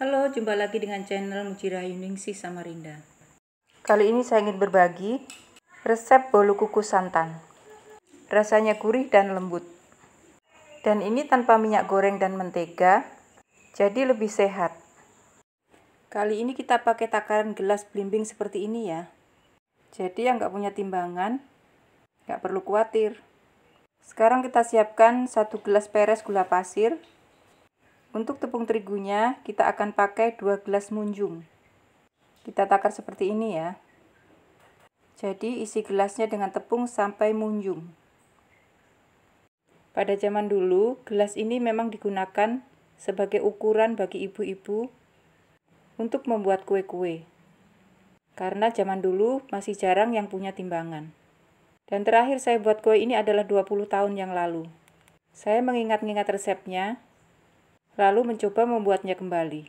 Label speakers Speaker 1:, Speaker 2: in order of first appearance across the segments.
Speaker 1: Halo, jumpa lagi dengan channel Mujirahayu Ningsih Samarinda. Kali ini saya ingin berbagi resep bolu kukus santan. Rasanya gurih dan lembut. Dan ini tanpa minyak goreng dan mentega, jadi lebih sehat. Kali ini kita pakai takaran gelas belimbing seperti ini ya. Jadi yang nggak punya timbangan, nggak perlu khawatir. Sekarang kita siapkan 1 gelas peres gula pasir. Untuk tepung terigunya, kita akan pakai 2 gelas munjung. Kita takar seperti ini ya. Jadi isi gelasnya dengan tepung sampai munjung. Pada zaman dulu, gelas ini memang digunakan sebagai ukuran bagi ibu-ibu untuk membuat kue-kue. Karena zaman dulu masih jarang yang punya timbangan. Dan terakhir saya buat kue ini adalah 20 tahun yang lalu. Saya mengingat-ingat resepnya, lalu mencoba membuatnya kembali.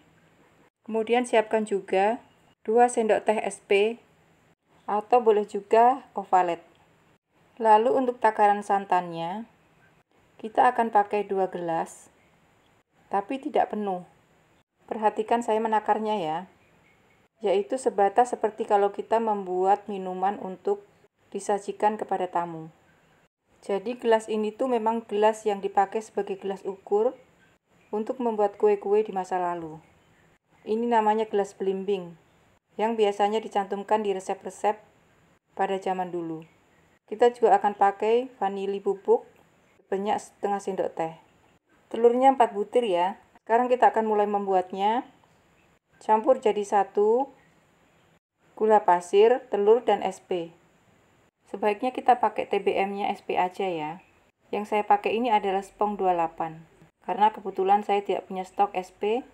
Speaker 1: Kemudian siapkan juga 2 sendok teh SP atau boleh juga ovalet. Lalu untuk takaran santannya, kita akan pakai 2 gelas, tapi tidak penuh. Perhatikan saya menakarnya ya, yaitu sebatas seperti kalau kita membuat minuman untuk disajikan kepada tamu. Jadi gelas ini tuh memang gelas yang dipakai sebagai gelas ukur untuk membuat kue-kue di masa lalu. Ini namanya gelas belimbing, yang biasanya dicantumkan di resep-resep pada zaman dulu. Kita juga akan pakai vanili bubuk sebanyak setengah sendok teh. Telurnya 4 butir ya. Sekarang kita akan mulai membuatnya. Campur jadi satu gula pasir, telur, dan SP. Sebaiknya kita pakai TBM-nya SP aja ya. Yang saya pakai ini adalah Spong 28. Karena kebetulan saya tidak punya stok SP,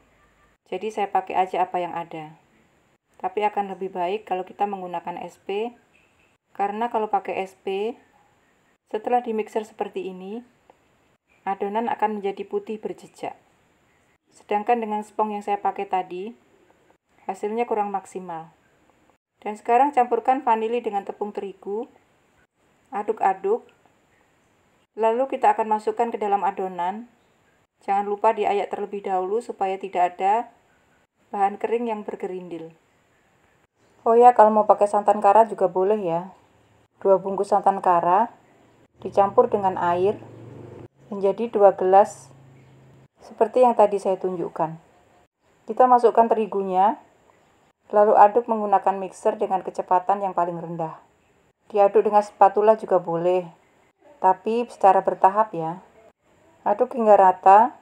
Speaker 1: jadi saya pakai aja apa yang ada. Tapi akan lebih baik kalau kita menggunakan SP, karena kalau pakai SP, setelah dimixer seperti ini, adonan akan menjadi putih berjejak. Sedangkan dengan spong yang saya pakai tadi, hasilnya kurang maksimal. Dan sekarang campurkan vanili dengan tepung terigu, aduk-aduk, lalu kita akan masukkan ke dalam adonan. Jangan lupa diayak terlebih dahulu supaya tidak ada bahan kering yang bergerindil. Oh ya, kalau mau pakai santan kara juga boleh ya. 2 bungkus santan kara dicampur dengan air menjadi 2 gelas seperti yang tadi saya tunjukkan. Kita masukkan terigunya, lalu aduk menggunakan mixer dengan kecepatan yang paling rendah. Diaduk dengan spatula juga boleh, tapi secara bertahap ya. Aduk hingga rata,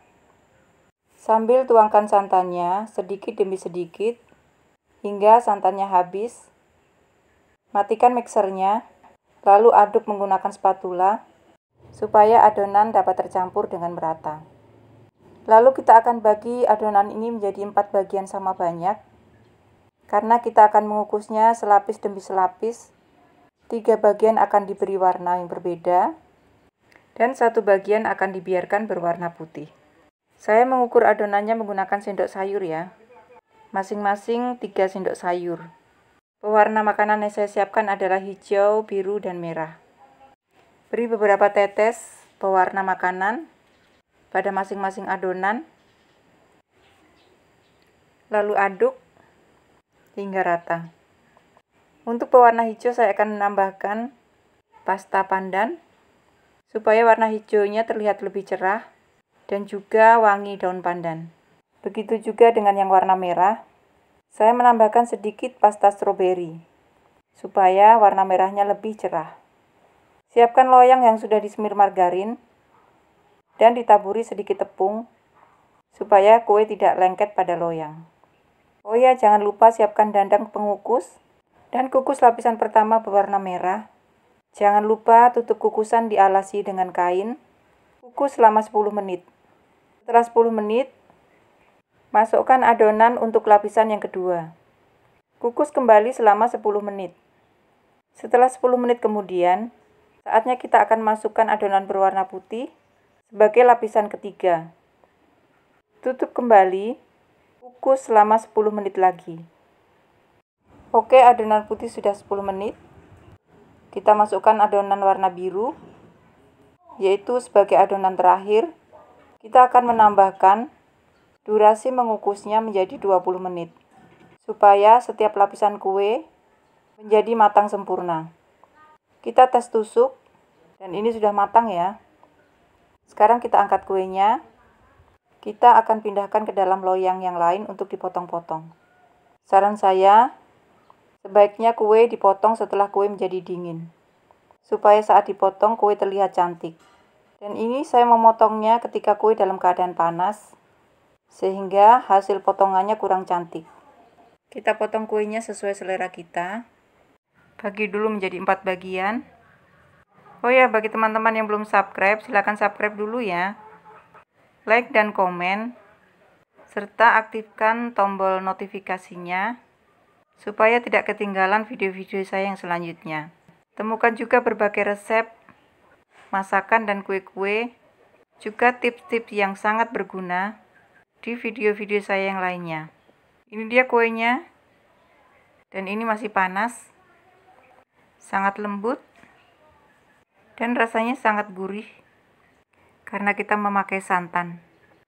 Speaker 1: sambil tuangkan santannya sedikit demi sedikit, hingga santannya habis. Matikan mixernya, lalu aduk menggunakan spatula, supaya adonan dapat tercampur dengan merata. Lalu kita akan bagi adonan ini menjadi 4 bagian sama banyak, karena kita akan mengukusnya selapis demi selapis. 3 bagian akan diberi warna yang berbeda, dan 1 bagian akan dibiarkan berwarna putih. Saya mengukur adonannya menggunakan sendok sayur ya. Masing-masing 3 sendok sayur. Pewarna makanan yang saya siapkan adalah hijau, biru, dan merah. Beri beberapa tetes pewarna makanan pada masing-masing adonan. Lalu aduk hingga rata. Untuk pewarna hijau saya akan menambahkan pasta pandan supaya warna hijaunya terlihat lebih cerah dan juga wangi daun pandan. Begitu juga dengan yang warna merah. Saya menambahkan sedikit pasta stroberi supaya warna merahnya lebih cerah. Siapkan loyang yang sudah disemir margarin dan ditaburi sedikit tepung supaya kue tidak lengket pada loyang. Oh ya, jangan lupa siapkan dandang pengukus dan kukus lapisan pertama berwarna merah. Jangan lupa tutup kukusan dialasi dengan kain. Kukus selama 10 menit. Setelah 10 menit, masukkan adonan untuk lapisan yang kedua. Kukus kembali selama 10 menit. Setelah 10 menit kemudian, saatnya kita akan masukkan adonan berwarna putih sebagai lapisan ketiga. Tutup kembali, kukus selama 10 menit lagi. Oke, adonan putih sudah 10 menit. Kita masukkan adonan warna biru, yaitu sebagai adonan terakhir. Kita akan menambahkan Durasi mengukusnya menjadi 20 menit, supaya setiap lapisan kue menjadi matang sempurna. Kita tes tusuk, dan ini sudah matang ya. Sekarang kita angkat kuenya. Kita akan pindahkan ke dalam loyang yang lain untuk dipotong-potong. Saran saya, sebaiknya kue dipotong setelah kue menjadi dingin, supaya saat dipotong kue terlihat cantik. Dan ini saya memotongnya ketika kue dalam keadaan panas, sehingga hasil potongannya kurang cantik. Kita potong kuenya sesuai selera kita. Bagi dulu menjadi 4 bagian. Oh ya, bagi teman-teman yang belum subscribe, silakan subscribe dulu ya. Like dan komen, serta aktifkan tombol notifikasinya supaya tidak ketinggalan video-video saya yang selanjutnya. Temukan juga berbagai resep masakan dan kue-kue, juga tips-tips yang sangat berguna di video-video saya yang lainnya. Ini dia kuenya, dan ini masih panas, sangat lembut, dan rasanya sangat gurih karena kita memakai santan.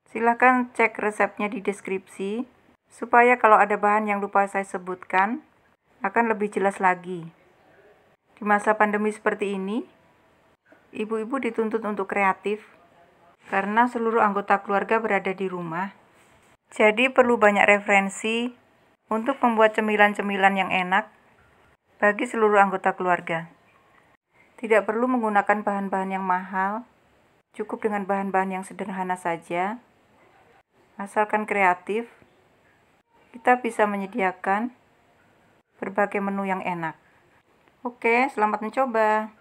Speaker 1: Silahkan cek resepnya di deskripsi, supaya kalau ada bahan yang lupa saya sebutkan, akan lebih jelas lagi. Di masa pandemi seperti ini, ibu-ibu dituntut untuk kreatif, karena seluruh anggota keluarga berada di rumah. Jadi perlu banyak referensi untuk membuat cemilan-cemilan yang enak bagi seluruh anggota keluarga. Tidak perlu menggunakan bahan-bahan yang mahal, cukup dengan bahan-bahan yang sederhana saja. Asalkan kreatif, kita bisa menyediakan berbagai menu yang enak. Oke, selamat mencoba.